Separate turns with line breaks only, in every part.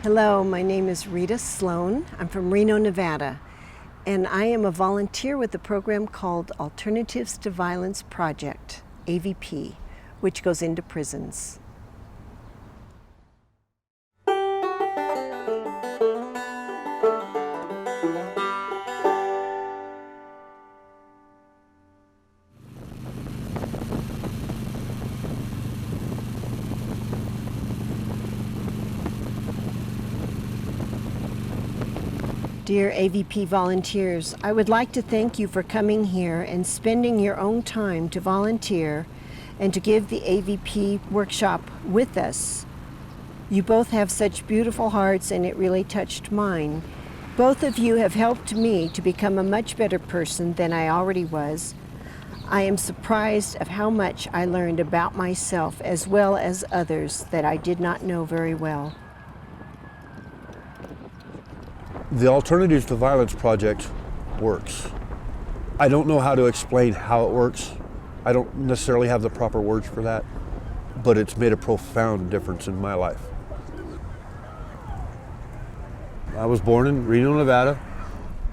Hello, my name is Rita Sloan. I'm from Reno, Nevada, and I am a volunteer with a program called Alternatives to Violence Project, AVP, which goes into prisons. Dear AVP volunteers, I would like to thank you for coming here and spending your own time to volunteer and to give the AVP workshop with us. You both have such beautiful hearts, and it really touched mine. Both of you have helped me to become a much better person than I already was. I am surprised of how much I learned about myself as well as others that I did not know very well.
The Alternatives to Violence Project works. I don't know how to explain how it works. I don't necessarily have the proper words for that, but it's made a profound difference in my life. I was born in Reno, Nevada.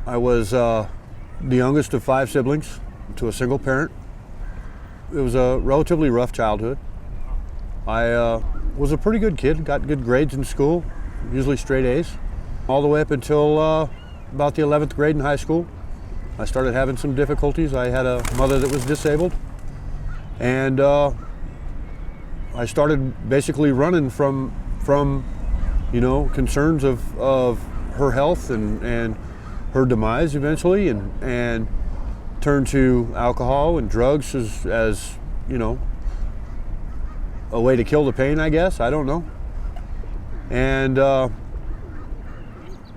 I was the youngest of 5 siblings to a single parent. It was a relatively rough childhood. I was a pretty good kid, got good grades in school, usually straight A's. All the way up until about the 11th grade in high school. I started having some difficulties. I had a mother that was disabled, and I started basically running from concerns of her health and her demise eventually, and turned to alcohol and drugs as a way to kill the pain, I guess. I don't know. And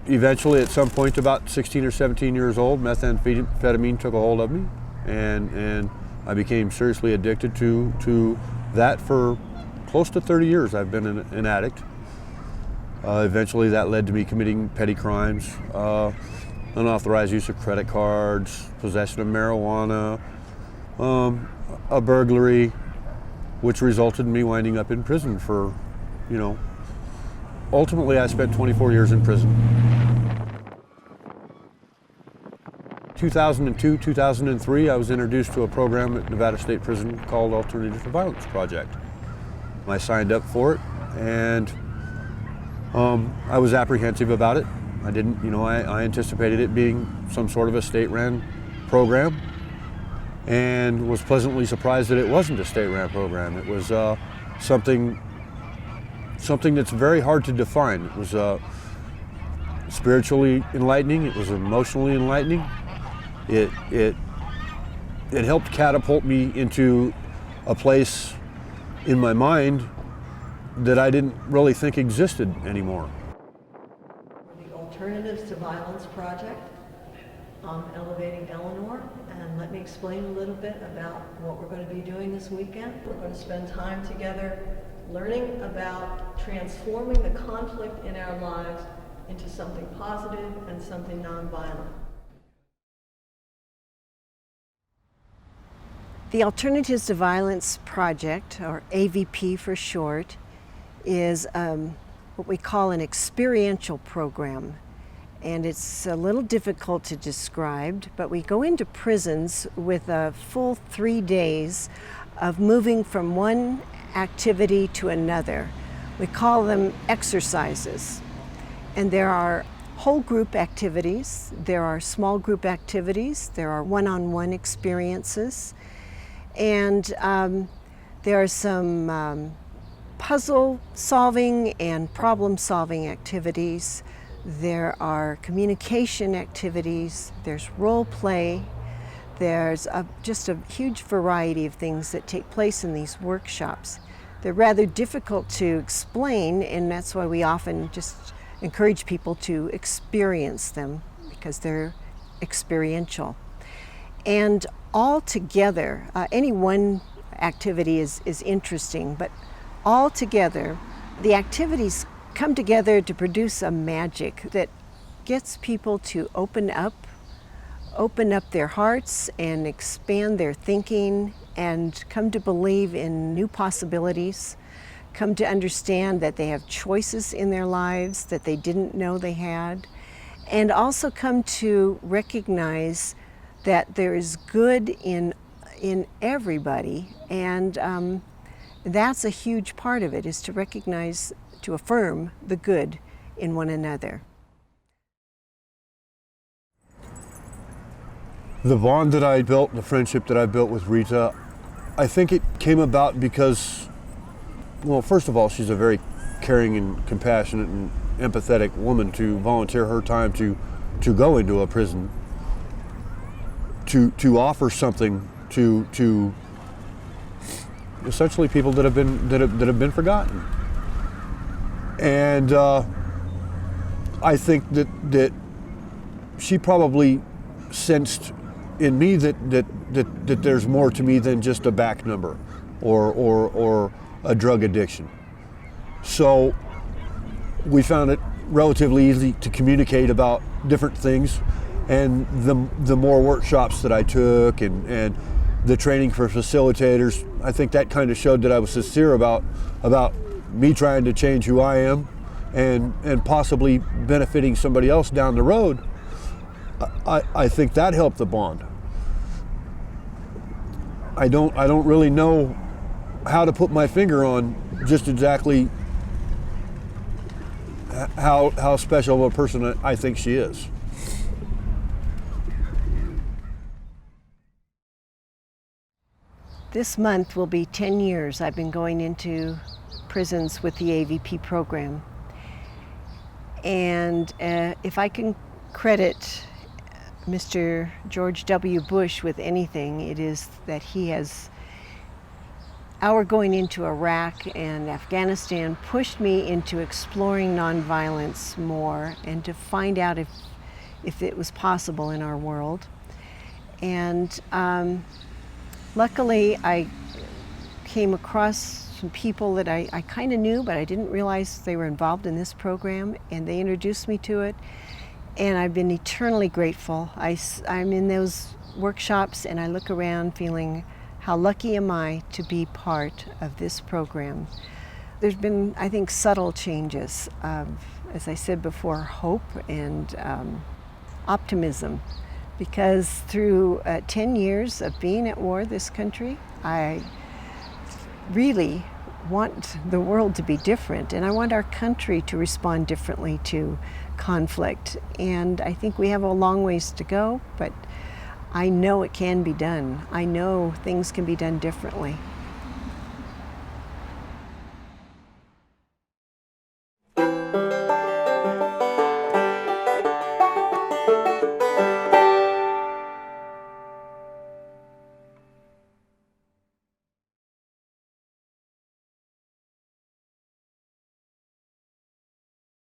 eventually, at some point, about 16 or 17 years old, methamphetamine took a hold of me, and I became seriously addicted to that for close to 30 years. I've been an addict. Eventually, that led to me committing petty crimes, unauthorized use of credit cards, possession of marijuana, a burglary, which resulted in me winding up in prison for, ultimately, I spent 24 years in prison. 2002, 2003, I was introduced to a program at Nevada State Prison called Alternatives to Violence Project. I signed up for it, and I was apprehensive about it. I didn't, I anticipated it being some sort of a state-ran program, and was pleasantly surprised that it wasn't a state-ran program. It was something that's very hard to define. It was spiritually enlightening. It was emotionally enlightening. It helped catapult me into a place in my mind that I didn't really think existed anymore.
The Alternatives to Violence Project. I'm elevating Eleanor, and let me explain a little bit about what we're going to be doing this weekend. We're going to spend time together learning about transforming the conflict in our lives into something positive and something nonviolent. The Alternatives to Violence Project, or AVP for short, is what we call an experiential program. And it's a little difficult to describe, but we go into prisons with a full 3 days of moving from one activity to another. We call them exercises. And there are whole group activities, there are small group activities, there are one-on-one experiences, and there are some puzzle solving and problem solving activities. There are communication activities, there's role play, there's just a huge variety of things that take place in these workshops. They're rather difficult to explain, and that's why we often just encourage people to experience them, because they're experiential. And all together, any one activity is interesting, but all together, the activities come together to produce a magic that gets people to open up their hearts and expand their thinking and come to believe in new possibilities, come to understand that they have choices in their lives that they didn't know they had, and also come to recognize that there is good in everybody, and that's a huge part of it, is to recognize, to affirm the good in one another.
The bond that I built, the friendship that I built with Rita, I think it came about because, well, first of all, she's a very caring and compassionate and empathetic woman to volunteer her time to go into a prison, to offer something to essentially people that have been forgotten. And I think that she probably sensed in me that there's more to me than just a back number or a drug addiction. So we found it relatively easy to communicate about different things, and the more workshops that I took and the training for facilitators, I think that kind of showed that I was sincere about me trying to change who I am and possibly benefiting somebody else down the road. I think that helped the bond. I don't really know how to put my finger on just exactly how special of a person I think she is.
This month will be 10 years I've been going into prisons with the AVP program. And if I can credit Mr. George W. Bush with anything, it is that he has, our going into Iraq and Afghanistan pushed me into exploring nonviolence more and to find out if it was possible in our world. And luckily I came across some people that I kind of knew, but I didn't realize they were involved in this program, and they introduced me to it. And I've been eternally grateful. I'm in those workshops and I look around feeling, how lucky am I to be part of this program. There's been, I think, subtle changes of, as I said before, hope and optimism. Because through 10 years of being at war this country, I really want the world to be different, and I want our country to respond differently to conflict. And I think we have a long ways to go, but I know it can be done. I know things can be done differently.